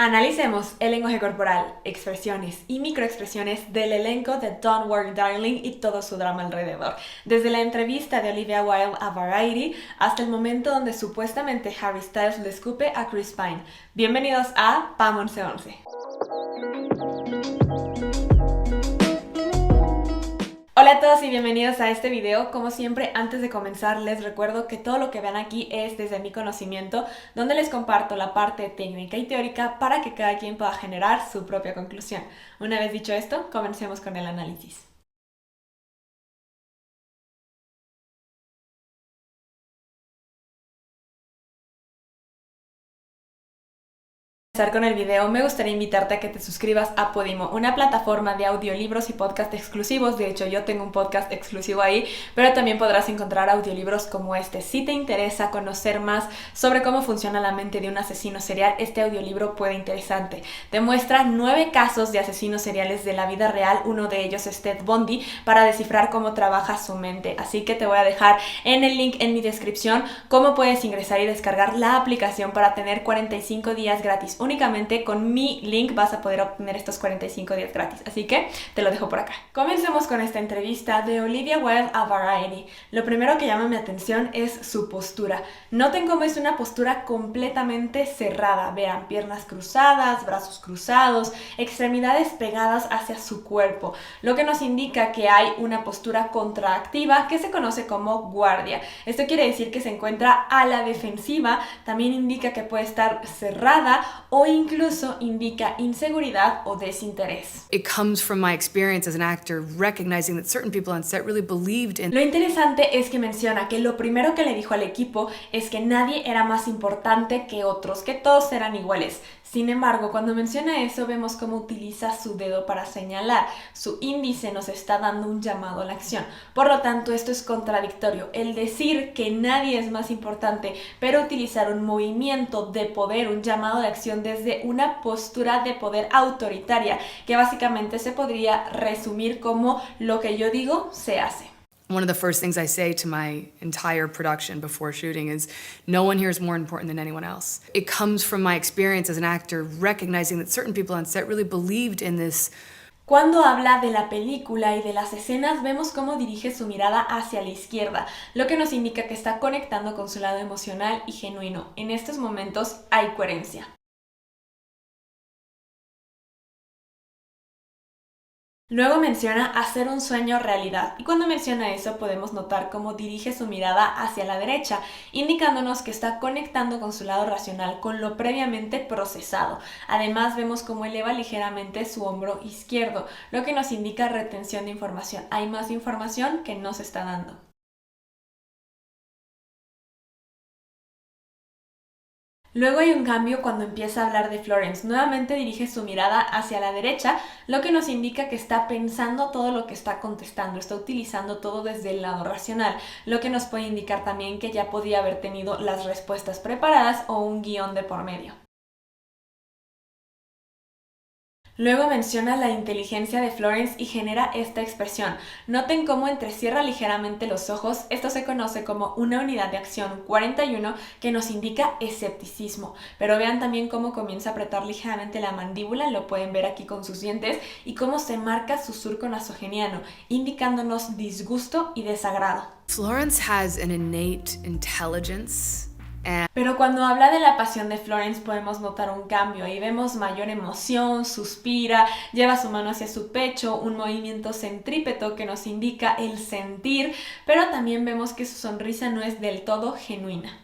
Analicemos el lenguaje corporal, expresiones y microexpresiones del elenco de Don't Worry Darling y todo su drama alrededor, desde la entrevista de Olivia Wilde a Variety hasta el momento donde supuestamente Harry Styles le escupe a Chris Pine. Bienvenidos a PAM 1111. Hola a todos y bienvenidos a este video. Como siempre, antes de comenzar les recuerdo que todo lo que vean aquí es desde mi conocimiento, donde les comparto la parte técnica y teórica para que cada quien pueda generar su propia conclusión. Una vez dicho esto, comencemos con el análisis. Con el video, me gustaría invitarte a que te suscribas a Podimo, una plataforma de audiolibros y podcast exclusivos. De hecho, yo tengo un podcast exclusivo ahí, pero también podrás encontrar audiolibros como este. Si te interesa conocer más sobre cómo funciona la mente de un asesino serial, este audiolibro puede interesarte. Te muestra 9 casos de asesinos seriales de la vida real, uno de ellos es Ted Bundy, para descifrar cómo trabaja su mente. Así que te voy a dejar en el link en mi descripción cómo puedes ingresar y descargar la aplicación para tener 45 días gratis. Únicamente con mi link vas a poder obtener estos 45 días gratis, así que te lo dejo por acá. Comencemos con esta entrevista de Olivia Wilde a Variety. Lo primero que llama mi atención es su postura. Noten cómo es una postura completamente cerrada. Vean, piernas cruzadas, brazos cruzados, extremidades pegadas hacia su cuerpo, lo que nos indica que hay una postura contractiva que se conoce como guardia. Esto quiere decir que se encuentra a la defensiva, también indica que puede estar cerrada o incluso indica inseguridad o desinterés. It comes from my experience as an actor, recognizing that certain people on set really believed in. Lo interesante es que menciona que lo primero que le dijo al equipo es que nadie era más importante que otros, que todos eran iguales. Sin embargo, cuando menciona eso, vemos cómo utiliza su dedo para señalar. Su índice nos está dando un llamado a la acción. Por lo tanto, esto es contradictorio. El decir que nadie es más importante, pero utilizar un movimiento de poder, un llamado de acción desde una postura de poder autoritaria, que básicamente se podría resumir como lo que yo digo, se hace. One of the first things I say to my entire production before shooting is, no one here is more important than anyone else. It comes from my experience as an actor, recognizing that certain people on set really believed in this. Cuando habla de la película y de las escenas, vemos cómo dirige su mirada hacia la izquierda, lo que nos indica que está conectando con su lado emocional y genuino. En estos momentos hay coherencia. Luego menciona hacer un sueño realidad, y cuando menciona eso podemos notar cómo dirige su mirada hacia la derecha, indicándonos que está conectando con su lado racional, con lo previamente procesado. Además vemos cómo eleva ligeramente su hombro izquierdo, lo que nos indica retención de información. Hay más información que no se está dando. Luego hay un cambio cuando empieza a hablar de Florence. Nuevamente dirige su mirada hacia la derecha, lo que nos indica que está pensando todo lo que está contestando, está utilizando todo desde el lado racional, lo que nos puede indicar también que ya podía haber tenido las respuestas preparadas o un guión de por medio. Luego menciona la inteligencia de Florence y genera esta expresión. Noten cómo entrecierra ligeramente los ojos. Esto se conoce como una unidad de acción 41 que nos indica escepticismo. Pero vean también cómo comienza a apretar ligeramente la mandíbula, lo pueden ver aquí con sus dientes, y cómo se marca su surco nasogeniano, indicándonos disgusto y desagrado. Florence has an innate intelligence. Pero cuando habla de la pasión de Florence podemos notar un cambio. Ahí vemos mayor emoción, suspira, lleva su mano hacia su pecho, un movimiento centrípeto que nos indica el sentir, pero también vemos que su sonrisa no es del todo genuina.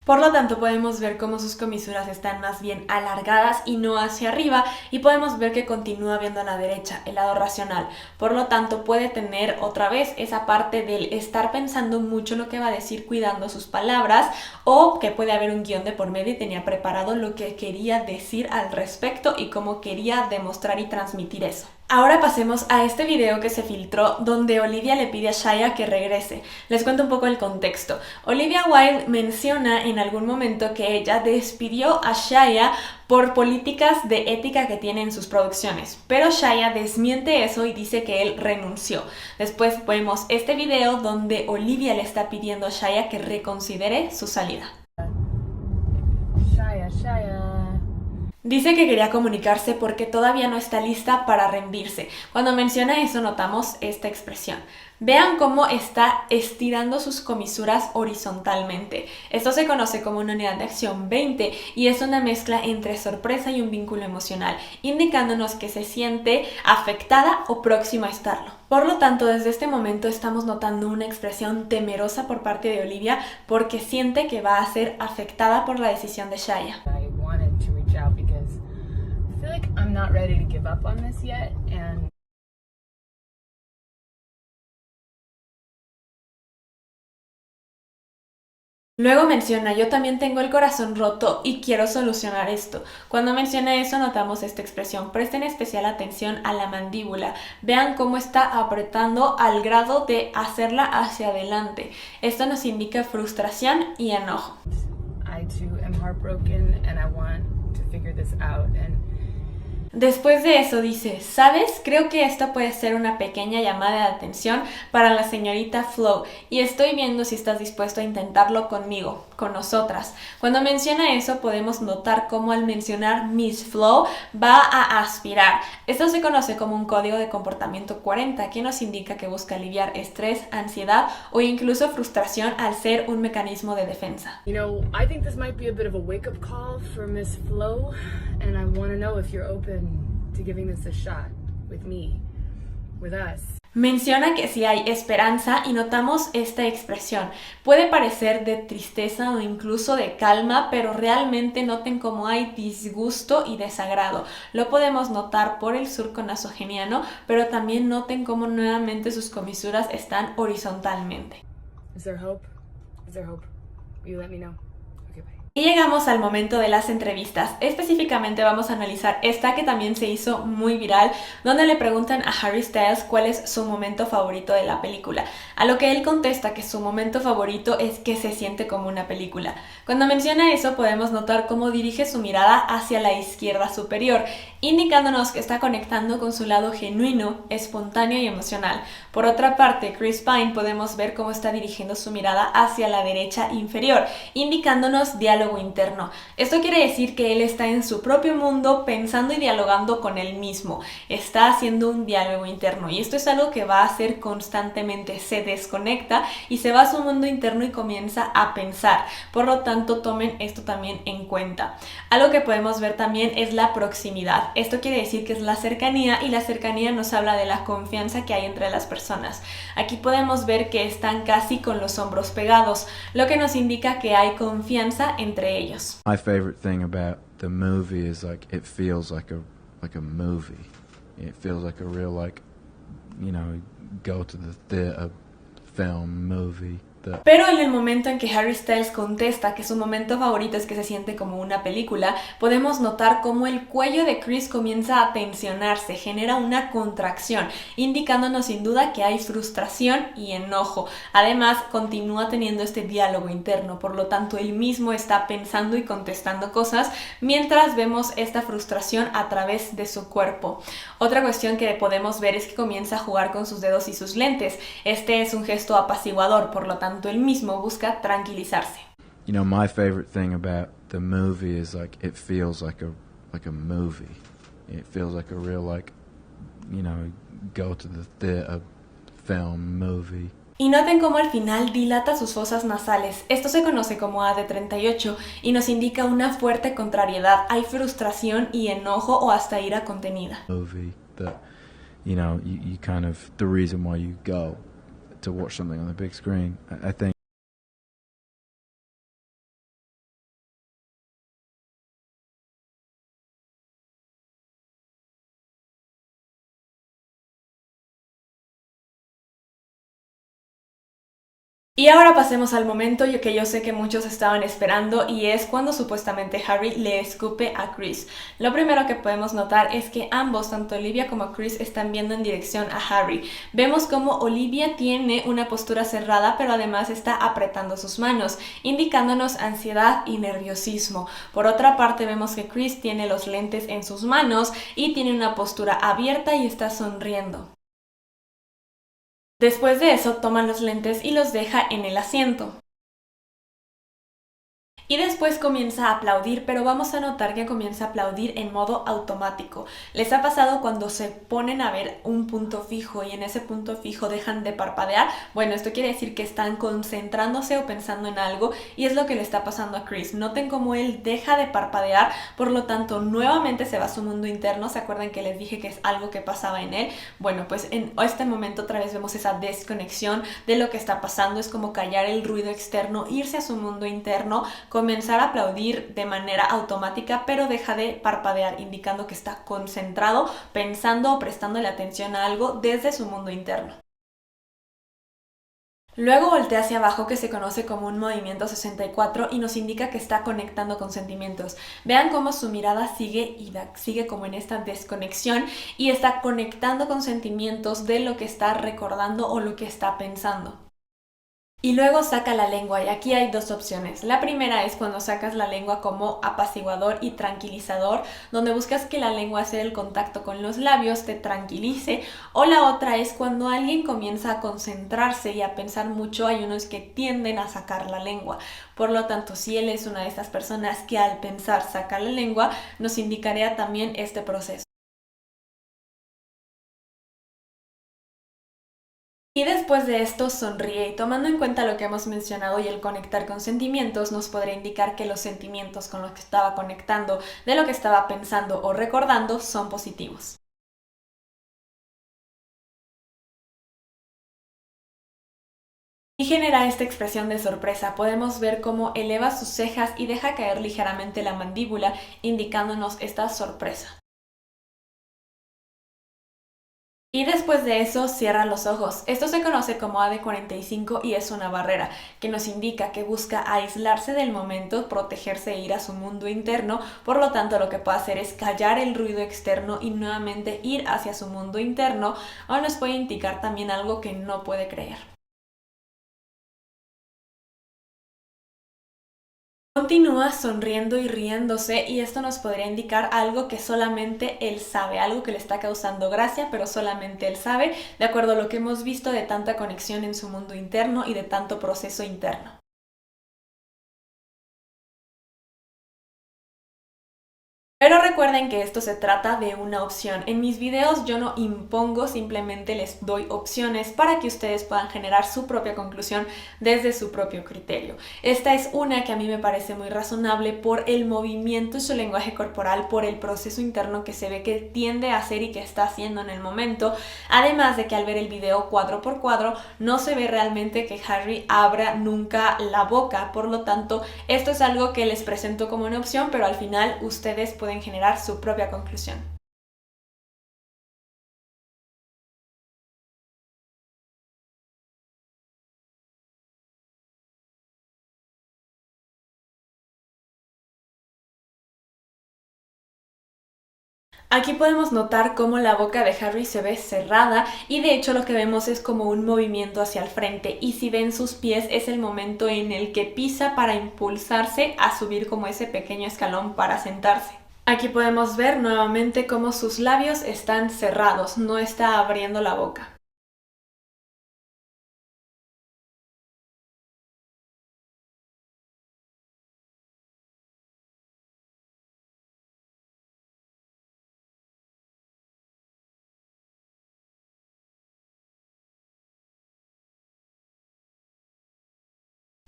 Por lo tanto, podemos ver cómo sus comisuras están más bien alargadas y no hacia arriba, y podemos ver que continúa viendo a la derecha, el lado racional. Por lo tanto, puede tener otra vez esa parte del estar pensando mucho lo que va a decir, cuidando sus palabras, o que puede haber un guión de por medio y tenía preparado lo que quería decir al respecto y cómo quería demostrar y transmitir eso. Ahora pasemos a este video que se filtró donde Olivia le pide a Shia que regrese. Les cuento un poco el contexto. Olivia Wilde menciona en algún momento que ella despidió a Shia por políticas de ética que tiene en sus producciones, pero Shia desmiente eso y dice que él renunció. Después vemos este video donde Olivia le está pidiendo a Shia que reconsidere su salida. Shia, Shaya. Dice que quería comunicarse porque todavía no está lista para rendirse. Cuando menciona eso notamos esta expresión. Vean cómo está estirando sus comisuras horizontalmente. Esto se conoce como una unidad de acción 20 y es una mezcla entre sorpresa y un vínculo emocional, indicándonos que se siente afectada o próxima a estarlo. Por lo tanto, desde este momento estamos notando una expresión temerosa por parte de Olivia porque siente que va a ser afectada por la decisión de Shaya. I wanted to reach out because I feel like I'm not ready to give up on this yet, and Luego menciona, yo también tengo el corazón roto y quiero solucionar esto. Cuando menciona eso notamos esta expresión. Presten especial atención a la mandíbula. Vean cómo está apretando al grado de hacerla hacia adelante. Esto nos indica frustración y enojo. I too am heartbroken and I want to figure this out. And Después de eso dice, ¿sabes? Creo que esta puede ser una pequeña llamada de atención para la señorita Flo y estoy viendo si estás dispuesto a intentarlo conmigo, con nosotras. Cuando menciona eso podemos notar cómo al mencionar Miss Flo va a aspirar. Esto se conoce como un código de comportamiento 40 que nos indica que busca aliviar estrés, ansiedad o incluso frustración al ser un mecanismo de defensa. you know, I think this might be a bit of a wake-up call for Miss Flo, and I want to know if you're open to giving this a shot with me, with us. Menciona que si hay esperanza y notamos esta expresión. Puede parecer de tristeza o incluso de calma, pero realmente noten cómo hay disgusto y desagrado. Lo podemos notar por el surco nasogeniano, pero también noten cómo nuevamente sus comisuras están horizontalmente. Is there hope? Is there hope? Will you let me know? Okay, bye. Y llegamos al momento de las entrevistas. Específicamente vamos a analizar esta que también se hizo muy viral, donde le preguntan a Harry Styles cuál es su momento favorito de la película. A lo que él contesta que su momento favorito es que se siente como una película. Cuando menciona eso podemos notar cómo dirige su mirada hacia la izquierda superior, indicándonos que está conectando con su lado genuino, espontáneo y emocional. Por otra parte, Chris Pine podemos ver cómo está dirigiendo su mirada hacia la derecha inferior, indicándonos diálogo interno. Esto quiere decir que él está en su propio mundo pensando y dialogando con él mismo. Está haciendo un diálogo interno y esto es algo que va a hacer constantemente. Se desconecta y se va a su mundo interno y comienza a pensar. Por lo tanto, tomen esto también en cuenta. Algo que podemos ver también es la proximidad. Esto quiere decir que es la cercanía y la cercanía nos habla de la confianza que hay entre las personas. Aquí podemos ver que están casi con los hombros pegados, lo que nos indica que hay confianza entre ellos. My favorite thing about the movie is like it feels like a movie. It feels like a real go to the theater, film, movie. Pero en el momento en que Harry Styles contesta que su momento favorito es que se siente como una película, podemos notar cómo el cuello de Chris comienza a tensionarse, genera una contracción, indicándonos sin duda que hay frustración y enojo. Además, continúa teniendo este diálogo interno, por lo tanto él mismo está pensando y contestando cosas mientras vemos esta frustración a través de su cuerpo. Otra cuestión que podemos ver es que comienza a jugar con sus dedos y sus lentes. Este es un gesto apaciguador, por lo tanto él mismo busca tranquilizarse. You know, my favorite thing about the movie is like it feels like a movie. It feels like a real go to the theater, film, movie. Y noten cómo al final dilata sus fosas nasales. Esto se conoce como AD38 y nos indica una fuerte contrariedad. Hay frustración y enojo o hasta ira contenida. Movie that, you kind of the reason why you go to watch something on the big screen. I think. Y ahora pasemos al momento que yo sé que muchos estaban esperando y es cuando supuestamente Harry le escupe a Chris. Lo primero que podemos notar es que ambos, tanto Olivia como Chris, están viendo en dirección a Harry. Vemos como Olivia tiene una postura cerrada pero además está apretando sus manos, indicándonos ansiedad y nerviosismo. Por otra parte vemos que Chris tiene los lentes en sus manos y tiene una postura abierta y está sonriendo. Después de eso, toma los lentes y los deja en el asiento. Y después comienza a aplaudir, pero vamos a notar que comienza a aplaudir en modo automático. ¿Les ha pasado cuando se ponen a ver un punto fijo y en ese punto fijo dejan de parpadear? Bueno, esto quiere decir que están concentrándose o pensando en algo y es lo que le está pasando a Chris. Noten cómo él deja de parpadear, por lo tanto nuevamente se va a su mundo interno. ¿Se acuerdan que les dije que es algo que pasaba en él? Bueno, pues en este momento otra vez vemos esa desconexión de lo que está pasando. Es como callar el ruido externo, irse a su mundo interno, comenzar a aplaudir de manera automática, pero deja de parpadear, indicando que está concentrado, pensando o prestándole atención a algo desde su mundo interno. Luego voltea hacia abajo, que se conoce como un movimiento 64 y nos indica que está conectando con sentimientos. Vean cómo su mirada sigue como en esta desconexión y está conectando con sentimientos de lo que está recordando o lo que está pensando. Y luego saca la lengua y aquí hay dos opciones. La primera es cuando sacas la lengua como apaciguador y tranquilizador, donde buscas que la lengua hacer el contacto con los labios, te tranquilice. O la otra es cuando alguien comienza a concentrarse y a pensar mucho. Hay unos que tienden a sacar la lengua. Por lo tanto, si él es una de estas personas que al pensar saca la lengua, nos indicaría también este proceso. Y después de esto sonríe y tomando en cuenta lo que hemos mencionado y el conectar con sentimientos nos podría indicar que los sentimientos con los que estaba conectando, de lo que estaba pensando o recordando son positivos. Y genera esta expresión de sorpresa. Podemos ver cómo eleva sus cejas y deja caer ligeramente la mandíbula, indicándonos esta sorpresa. Y después de eso cierra los ojos. Esto se conoce como AD45 y es una barrera que nos indica que busca aislarse del momento, protegerse e ir a su mundo interno. Por lo tanto, lo que puede hacer es callar el ruido externo y nuevamente ir hacia su mundo interno, o nos puede indicar también algo que no puede creer. Continúa sonriendo y riéndose y esto nos podría indicar algo que solamente él sabe, algo que le está causando gracia, pero solamente él sabe, de acuerdo a lo que hemos visto de tanta conexión en su mundo interno y de tanto proceso interno. Pero recuerden que esto se trata de una opción. En mis videos yo no impongo, simplemente les doy opciones para que ustedes puedan generar su propia conclusión desde su propio criterio. Esta es una que a mí me parece muy razonable por el movimiento y su lenguaje corporal, por el proceso interno que se ve que tiende a hacer y que está haciendo en el momento. Además de que al ver el video cuadro por cuadro no se ve realmente que Harry abra nunca la boca. Por lo tanto, esto es algo que les presento como una opción, pero al final ustedes pueden generar su propia conclusión. Aquí podemos notar cómo la boca de Harry se ve cerrada y de hecho lo que vemos es como un movimiento hacia el frente y si ven sus pies es el momento en el que pisa para impulsarse a subir como ese pequeño escalón para sentarse. Aquí podemos ver nuevamente cómo sus labios están cerrados, no está abriendo la boca.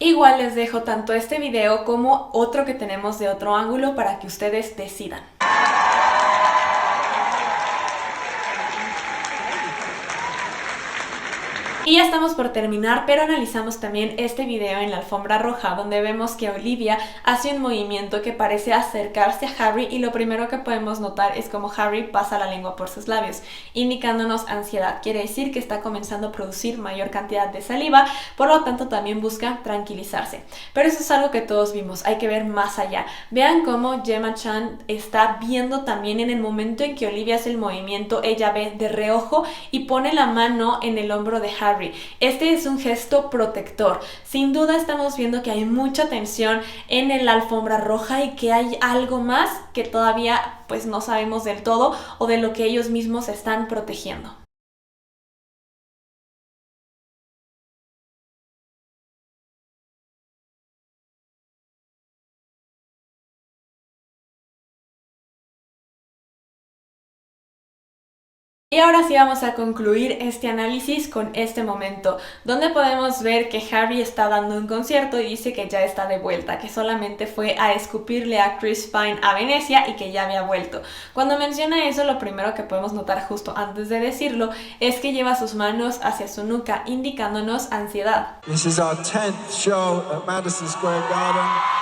Igual les dejo tanto este video como otro que tenemos de otro ángulo para que ustedes decidan. Y ya estamos por terminar, pero analizamos también este video en la alfombra roja, donde vemos que Olivia hace un movimiento que parece acercarse a Harry y lo primero que podemos notar es como Harry pasa la lengua por sus labios, indicándonos ansiedad. Quiere decir que está comenzando a producir mayor cantidad de saliva, por lo tanto también busca tranquilizarse. Pero eso es algo que todos vimos, hay que ver más allá. Vean cómo Gemma Chan está viendo también en el momento en que Olivia hace el movimiento, ella ve de reojo y pone la mano en el hombro de Harry. Este es un gesto protector. Sin duda estamos viendo que hay mucha tensión en la alfombra roja y que hay algo más que todavía pues no sabemos del todo o de lo que ellos mismos están protegiendo. Y ahora sí vamos a concluir este análisis con este momento, donde podemos ver que Harry está dando un concierto y dice que ya está de vuelta, que solamente fue a escupirle a Chris Pine a Venecia y que ya había vuelto. Cuando menciona eso, lo primero que podemos notar justo antes de decirlo es que lleva sus manos hacia su nuca, indicándonos ansiedad. This is our 10th show at Madison Square Garden.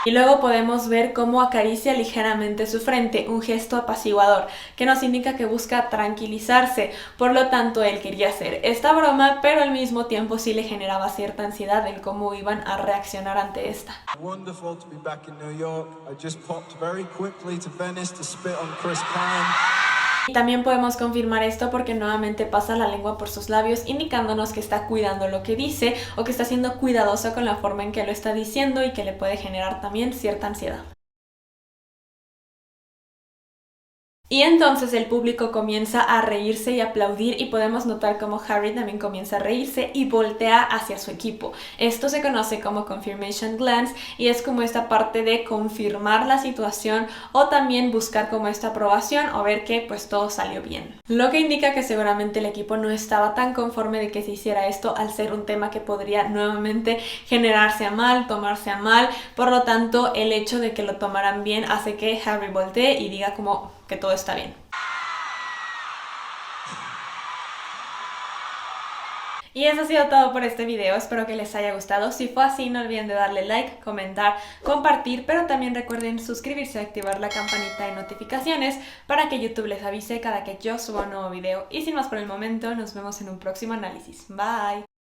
Y luego podemos ver cómo acaricia ligeramente su frente, un gesto apaciguador, que nos indica que busca tranquilizarse. Por lo tanto, él quería hacer esta broma, pero al mismo tiempo sí le generaba cierta ansiedad en cómo iban a reaccionar ante esta. Wonderful to be back in New York. I just popped very quickly to Venice to spit on Chris Pine. Y también podemos confirmar esto porque nuevamente pasa la lengua por sus labios, indicándonos que está cuidando lo que dice o que está siendo cuidadoso con la forma en que lo está diciendo y que le puede generar también cierta ansiedad. Y entonces el público comienza a reírse y aplaudir y podemos notar cómo Harry también comienza a reírse y voltea hacia su equipo. Esto se conoce como confirmation glance y es como esta parte de confirmar la situación o también buscar como esta aprobación o ver que pues todo salió bien. Lo que indica que seguramente el equipo no estaba tan conforme de que se hiciera esto al ser un tema que podría nuevamente generarse a mal, tomarse a mal. Por lo tanto, el hecho de que lo tomaran bien hace que Harry voltee y diga como que todo está bien. Y eso ha sido todo por este video, espero que les haya gustado. Si fue así, no olviden de darle like, comentar, compartir, pero también recuerden suscribirse y activar la campanita de notificaciones para que YouTube les avise cada que yo suba un nuevo video. Y sin más por el momento, nos vemos en un próximo análisis. Bye.